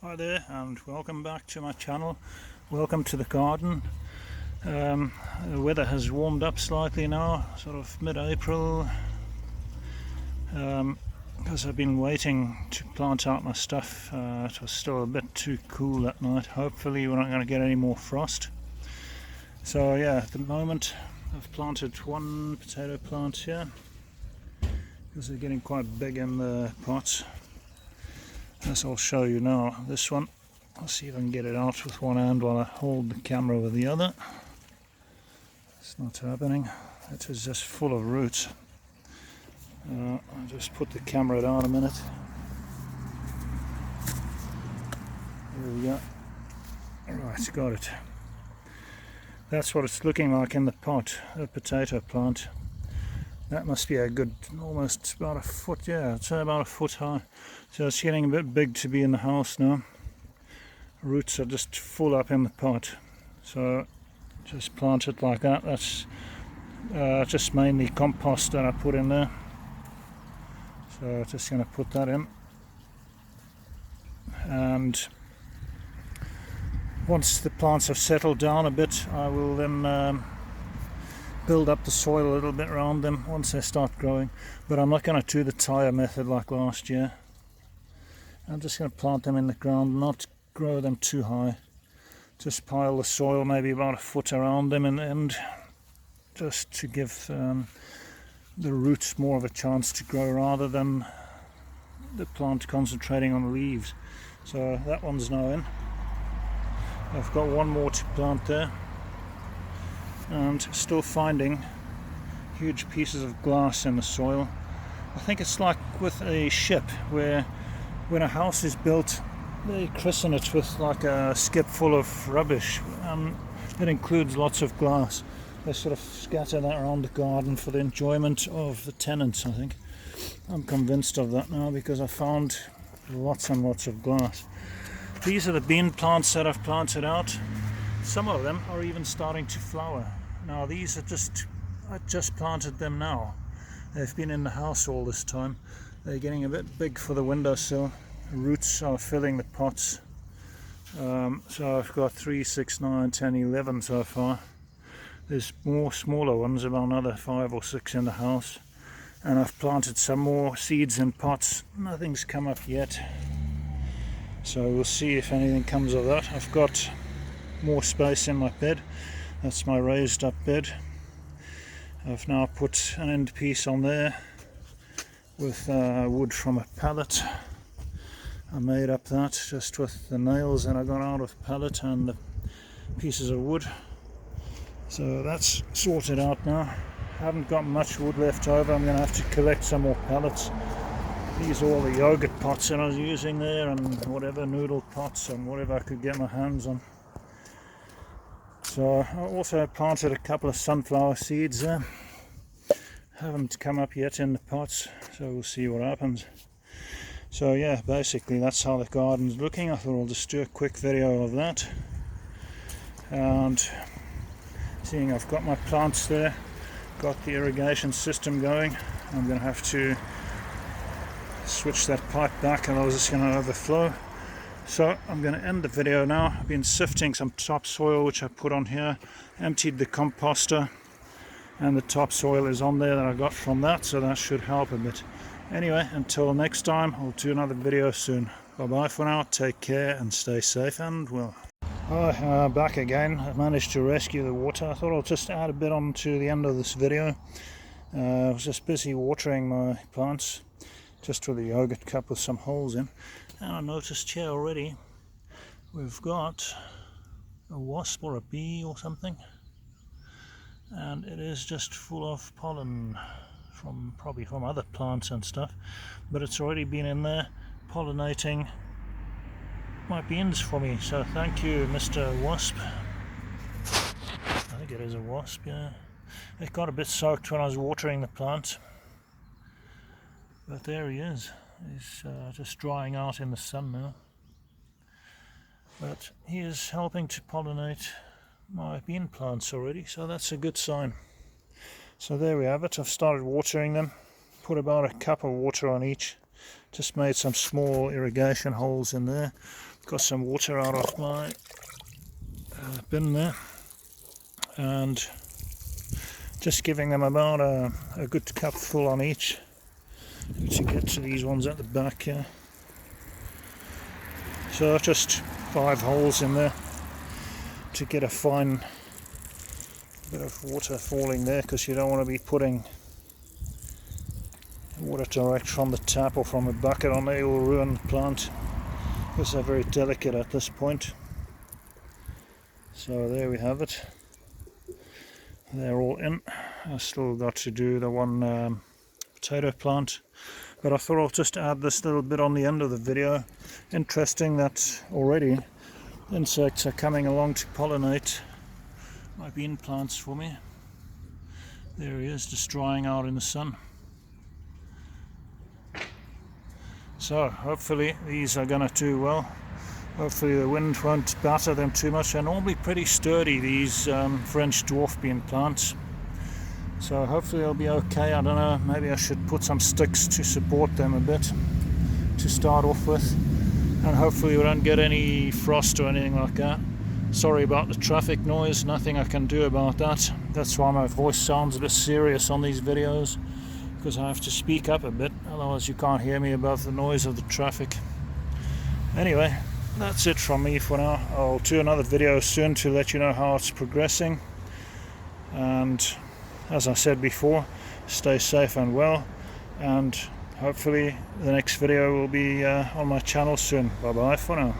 Hi there and welcome back to my channel. Welcome to the garden. The weather has warmed up slightly now, sort of mid-April, because I've been waiting to plant out my stuff. It was still a bit too cool that night. Hopefully we're not going to get any more frost. So yeah, at the moment I've planted one potato plant here because they're getting quite big in the pots. As I'll show you now, this one, I'll see if I can get it out with one hand while I hold the camera with the other. It's not happening. It is just full of roots. I'll just put the camera down a minute. There we go. Right, got it. That's what it's looking like in the pot, a potato plant. That must be a good, almost about a foot, yeah, I'd say about a foot high. So it's getting a bit big to be in the house now. Roots are just full up in the pot. So just plant it like that. That's just mainly compost that I put in there. So just going to put that in. And once the plants have settled down a bit, I will then build up the soil a little bit around them once they start growing. But I'm not going to do the tire method like last year. I'm just going to plant them in the ground, not grow them too high. Just pile the soil maybe about a foot around them and just to give the roots more of a chance to grow rather than the plant concentrating on the leaves. So that one's now in. I've got one more to plant there. And still finding huge pieces of glass in the soil. I think it's like with a ship where when a house is built they christen it with like a skip full of rubbish. It includes lots of glass. They sort of scatter that around the garden for the enjoyment of the tenants, I think. I'm convinced of that now because I found lots and lots of glass. These are the bean plants that I've planted out. Some of them are even starting to flower. Now these are I just planted them now. They've been in the house all this time. They're getting a bit big for the windowsill. Roots are filling the pots. So I've got 3, 6, 9, 10, 11 so far. There's more smaller ones, about another 5 or 6 in the house. And I've planted some more seeds in pots. Nothing's come up yet. So we'll see if anything comes of that. I've got more space in my bed. That's my raised up bed. I've now put an end piece on there with wood from a pallet. I made up that just with the nails that I got out of the pallet and the pieces of wood. So that's sorted out now. Haven't got much wood left over. I'm going to have to collect some more pallets. These are all the yogurt pots that I was using there, and whatever noodle pots and whatever I could get my hands on. So I also planted a couple of sunflower seeds there. Haven't come up yet in the pots, so we'll see what happens. So yeah, basically that's how the garden's looking. I thought I'll just do a quick video of that. And seeing I've got my plants there, got the irrigation system going, I'm going to have to switch that pipe back and I was just going to overflow. So I'm going to end the video now. I've been sifting some topsoil which I put on here, emptied the composter, and the topsoil is on there that I got from that, so that should help a bit. Anyway, until next time, I'll do another video soon. Bye bye for now, take care and stay safe and well. Hi, back again. I managed to rescue the water. I thought I'll just add a bit on to the end of this video. I was just busy watering my plants, just with a yogurt cup with some holes in. And I noticed here already we've got a wasp or a bee or something, and it is just full of pollen probably from other plants and stuff, but it's already been in there pollinating my beans for me. So thank you, Mr. Wasp. I think it is a wasp, yeah. It got a bit soaked when I was watering the plant, but there he is. He's just drying out in the sun now. But he is helping to pollinate my bean plants already, so that's a good sign. So there we have it. I've started watering them. Put about a cup of water on each. Just made some small irrigation holes in there. got some water out of my bin there, and just giving them about a good cup full on each to get to these ones at the back here. So just 5 holes in there to get a fine bit of water falling there, because you don't want to be putting water direct from the tap or from a bucket on there. It will ruin the plant because they're very delicate at this point. So there we have it. They're all in. I still got to do the one potato plant, but I thought I'll just add this little bit on the end of the video. Interesting that already insects are coming along to pollinate my bean plants for me. There he is, just drying out in the sun. So hopefully these are going to do well. Hopefully the wind won't batter them too much. They're normally pretty sturdy, these French dwarf bean plants. So hopefully they'll be okay. I don't know, maybe I should put some sticks to support them a bit to start off with. And hopefully we don't get any frost or anything like that. Sorry about the traffic noise, nothing I can do about that. That's why my voice sounds a bit serious on these videos, because I have to speak up a bit, otherwise you can't hear me above the noise of the traffic. Anyway, that's it from me for now. I'll do another video soon to let you know how it's progressing. And as I said before, stay safe and well. And hopefully the next video will be on my channel soon. Bye bye for now.